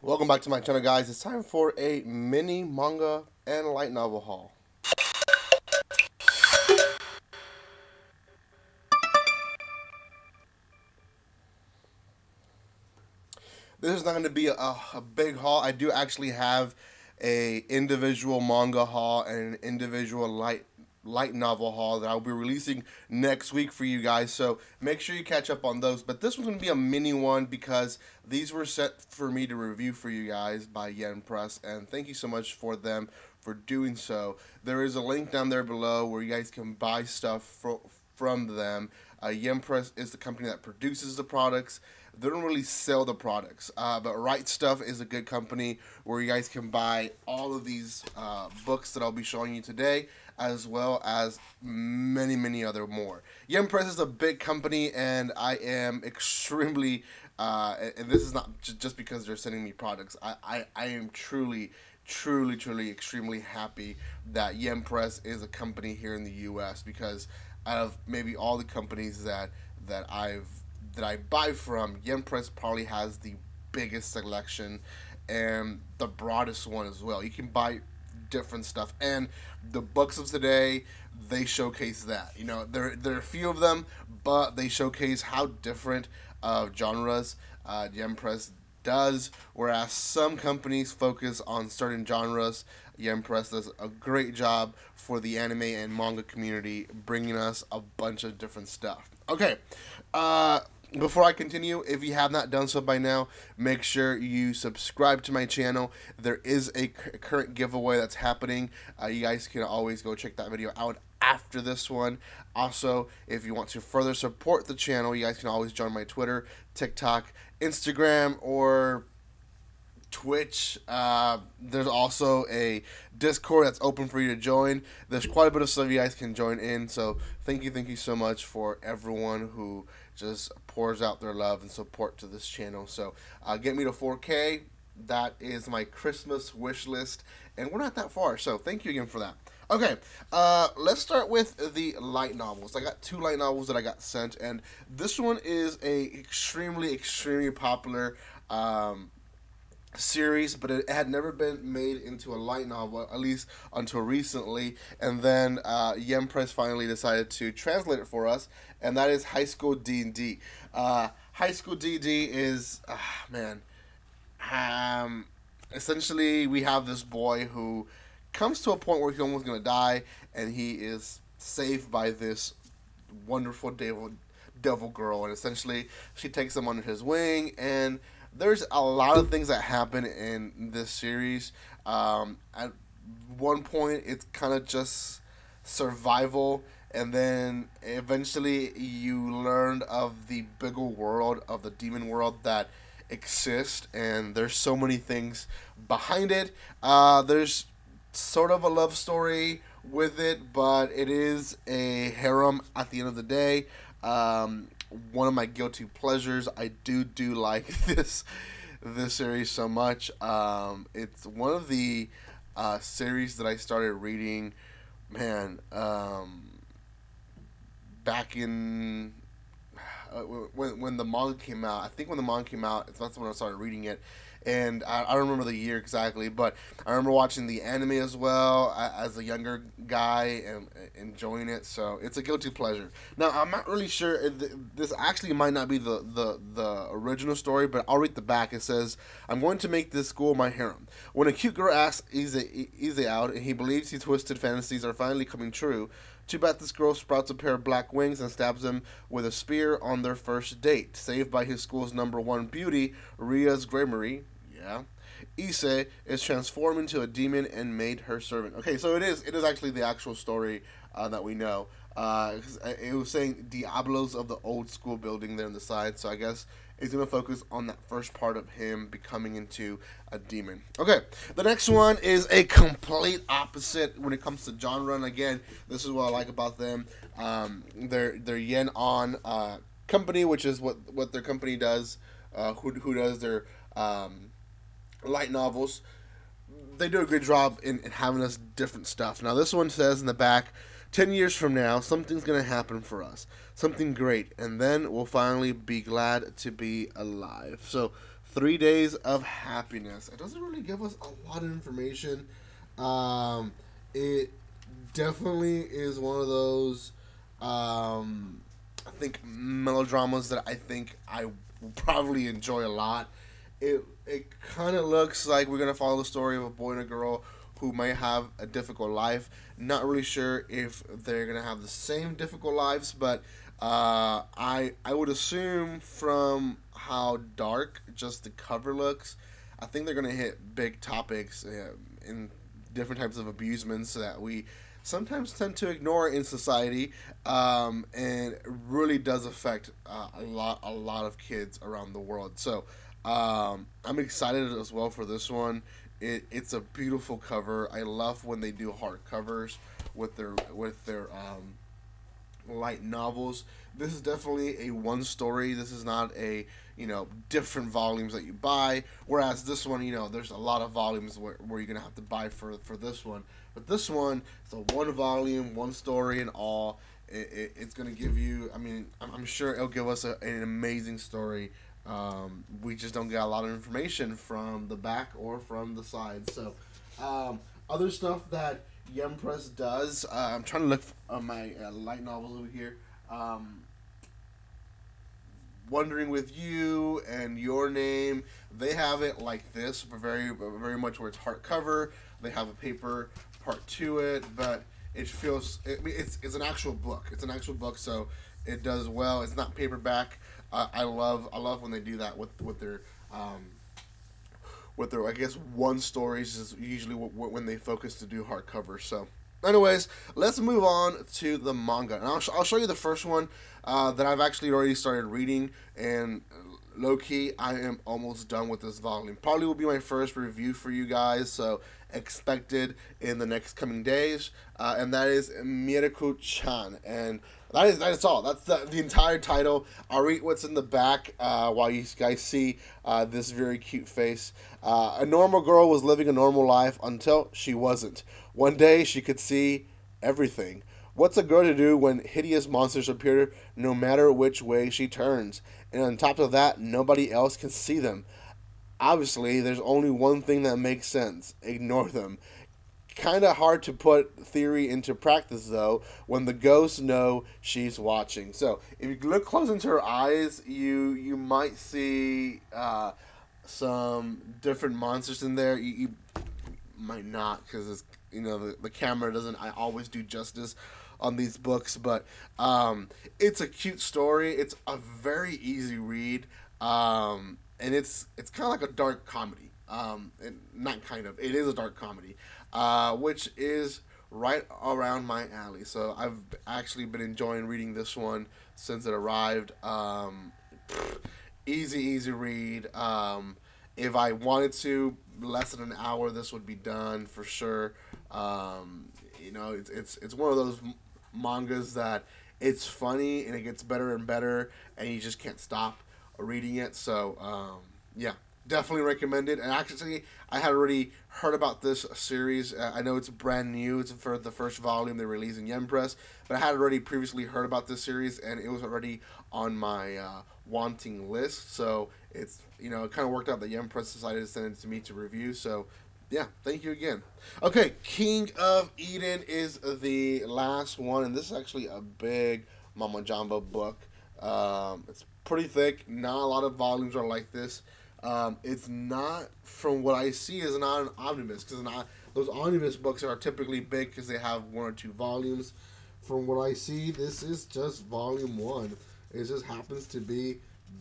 Welcome back to my channel, guys. It's time for a mini manga and light novel haul. This is not going to be a big haul. I do actually have a individual manga haul and an individual light novel haul that I'll be releasing next week for you guys, so make sure you catch up on those. But this one's going to be a mini one because these were set for me to review for you guys by Yen Press, and thank you so much for them for doing so. There is a link down there below where you guys can buy stuff from them. Yen Press is the company that produces the products. They don't really sell the products, but Right Stuff is a good company where you guys can buy all of these books that I'll be showing you today, as well as many other more. Yen Press is a big company, and I am extremely, and this is not just because they're sending me products. I am truly extremely happy that Yen Press is a company here in the U.S. because out of maybe all the companies that I buy from, Yen Press probably has the biggest selection and the broadest one as well. You can buy different stuff, and the books of today, they showcase that. You know, there are a few of them, but they showcase how different genres Yen Press does, whereas some companies focus on certain genres. Yen Press does a great job for the anime and manga community, bringing us a bunch of different stuff. Okay, before I continue, if you have not done so by now, make sure you subscribe to my channel. There is a current giveaway that's happening. You guys can always go check that video out after this one. Also, if you want to further support the channel, you guys can always join my Twitter, TikTok, Instagram, or Twitch. There's also a Discord that's open for you to join. There's quite a bit of stuff you guys can join in, so thank you so much for everyone who just pours out their love and support to this channel. So get me to 4K. That is my Christmas wish list, and we're not that far, so thank you again for that. Okay, let's start with the light novels. I got two light novels that I got sent, and this one is a extremely popular series, but it had never been made into a light novel, at least until recently. And then Yen Press finally decided to translate it for us, and that is High School D&D. High School D&D is, essentially we have this boy who comes to a point where he's almost going to die, and he is saved by this wonderful devil girl, and essentially she takes him under his wing, and there's a lot of things that happen in this series. At one point, it's kind of just survival, and then eventually you learn of the bigger world, of the demon world that exists, and there's so many things behind it. There's sort of a love story with it, but it is a harem at the end of the day. One of my guilty pleasures. I do like this series so much. It's one of the series that I started reading, back in when the manga came out. I think when the manga came out, that's when I started reading it. And I don't remember the year exactly, but I remember watching the anime as well as a younger guy and enjoying it. So it's a guilty pleasure. Now, I'm not really sure. This actually might not be the original story, but I'll read the back. It says, "I'm going to make this school my harem. When a cute girl asks Ize out, and he believes his twisted fantasies are finally coming true, too bad this girl sprouts a pair of black wings and stabs him with a spear on their first date. Saved by his school's #1 beauty, Ria's Gramarye, Ise is transformed into a demon and made her servant." Okay, so it is actually the actual story that we know. It was saying Diablos of the old school building there on the side, so I guess it's going to focus on that first part of him becoming into a demon. Okay, the next one is a complete opposite when it comes to genre, and again, this is what I like about them. They're Yen On company, which is what their company does, who does their light novels. They do a good job in having us different stuff. Now, this one says in the back, 10 years from now, something's going to happen for us. Something great. And then we'll finally be glad to be alive. So, 3 Days of Happiness. It doesn't really give us a lot of information. It definitely is one of those, I think, melodramas that I think I will probably enjoy a lot. It kind of looks like we're gonna follow the story of a boy and a girl who may have a difficult life. Not really sure if they're gonna have the same difficult lives, but I would assume from how dark just the cover looks, I think they're gonna hit big topics in different types of abusements that we sometimes tend to ignore in society, and it really does affect a lot of kids around the world. So I'm excited as well for this one. It's a beautiful cover. I love when they do hardcovers with their light novels. This is definitely a one story. This is not a different volumes that you buy. Whereas this one, there's a lot of volumes where you're gonna have to buy for this one. But this one, it's a one volume, one story, and all. It's gonna give you. I mean, I'm sure it'll give us an amazing story. We just don't get a lot of information from the back or from the side. So, other stuff that Yum Press does. I'm trying to look on my light novels over here. Wondering with You and Your Name, they have it like this, but very much where it's hardcover. They have a paper part to it, but it feels. It's an actual book. It's an actual book, so it does well. It's not paperback. I love when they do that with their I guess one stories is usually when they focus to do hardcover. So, anyways, let's move on to the manga, and I'll show you the first one that I've actually already started reading, and low key I am almost done with this volume. Probably will be my first review for you guys, so expected in the next coming days, and that is Miraku-chan, and that is all. That's the entire title. I'll read what's in the back while you guys see this very cute face. A normal girl was living a normal life until she wasn't. One day she could see everything. What's a girl to do when hideous monsters appear no matter which way she turns? And on top of that, nobody else can see them. Obviously, there's only one thing that makes sense. Ignore them. Kind of hard to put theory into practice, though, when the ghosts know she's watching. So, if you look close into her eyes, you might see some different monsters in there. You might not, because the camera doesn't always do justice on these books, but it's a cute story. It's a very easy read, and it's kind of like a dark comedy. It is a dark comedy, which is right around my alley. So I've actually been enjoying reading this one since it arrived. Easy read. If I wanted to, less than an hour, this would be done for sure. It's one of those mangas that it's funny and it gets better and better, and you just can't stop reading it. So yeah, definitely recommend it. And actually, I had already heard about this series. I know it's brand new. It's for the first volume they released in Yen Press, but I had already previously heard about this series, and it was already on my wanting list. So it's it kind of worked out that Yen Press decided to send it to me to review. So yeah, thank you again. Okay, King of Eden is the last one, and this is actually a big Mama Jamba book. It's pretty thick. Not a lot of volumes are like this. It's not, from what I see, is not an omnibus, because those omnibus books are typically big because they have one or two volumes. From what I see, this is just volume 1. It just happens to be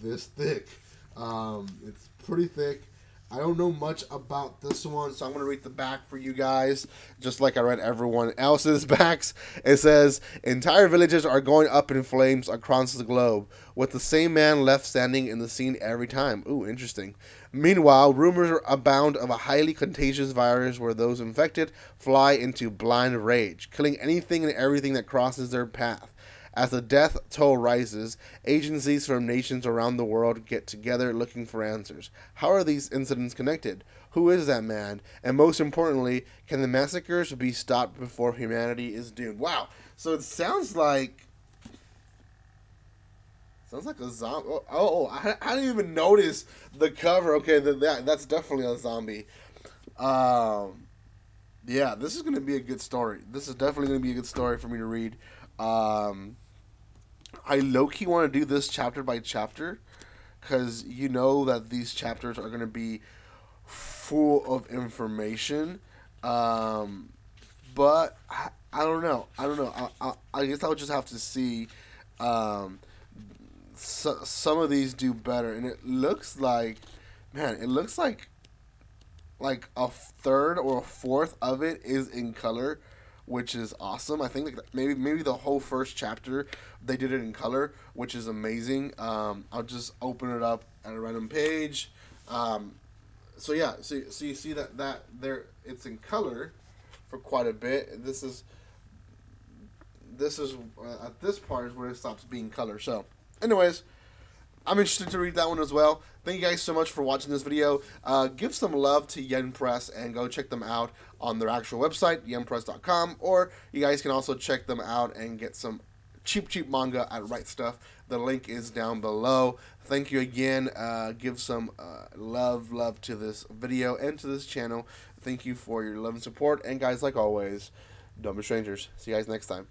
this thick. It's pretty thick. I don't know much about this one, so I'm going to read the back for you guys, just like I read everyone else's backs. It says, entire villages are going up in flames across the globe, with the same man left standing in the scene every time. Ooh, interesting. Meanwhile, rumors abound of a highly contagious virus where those infected fly into blind rage, killing anything and everything that crosses their path. As the death toll rises, agencies from nations around the world get together looking for answers. How are these incidents connected? Who is that man? And most importantly, can the massacres be stopped before humanity is doomed? Wow. So it sounds like Sounds like a zombie. I didn't even notice the cover. Okay, that's definitely a zombie. Yeah, this is gonna be a good story. This is definitely gonna be a good story for me to read. I low key want to do this chapter by chapter because you know that these chapters are gonna be full of information. Um, but I don't know. I don't know. I guess I'll just have to see. Um, some of these do better, and it looks like, man, it looks like a third or a fourth of it is in color, which is awesome. I think like maybe the whole first chapter they did it in color, which is amazing. I'll just open it up at a random page. So yeah, so you see that there it's in color for quite a bit. This is at this part is where it stops being color. So, anyways, I'm interested to read that one as well. Thank you guys so much for watching this video. Give some love to Yen Press and go check them out on their actual website, yenpress.com, or you guys can also check them out and get some cheap manga at Right Stuff. The link is down below. Thank you again. Give some love to this video and to this channel. Thank you for your love and support. And guys, like always, don't be strangers. See you guys next time.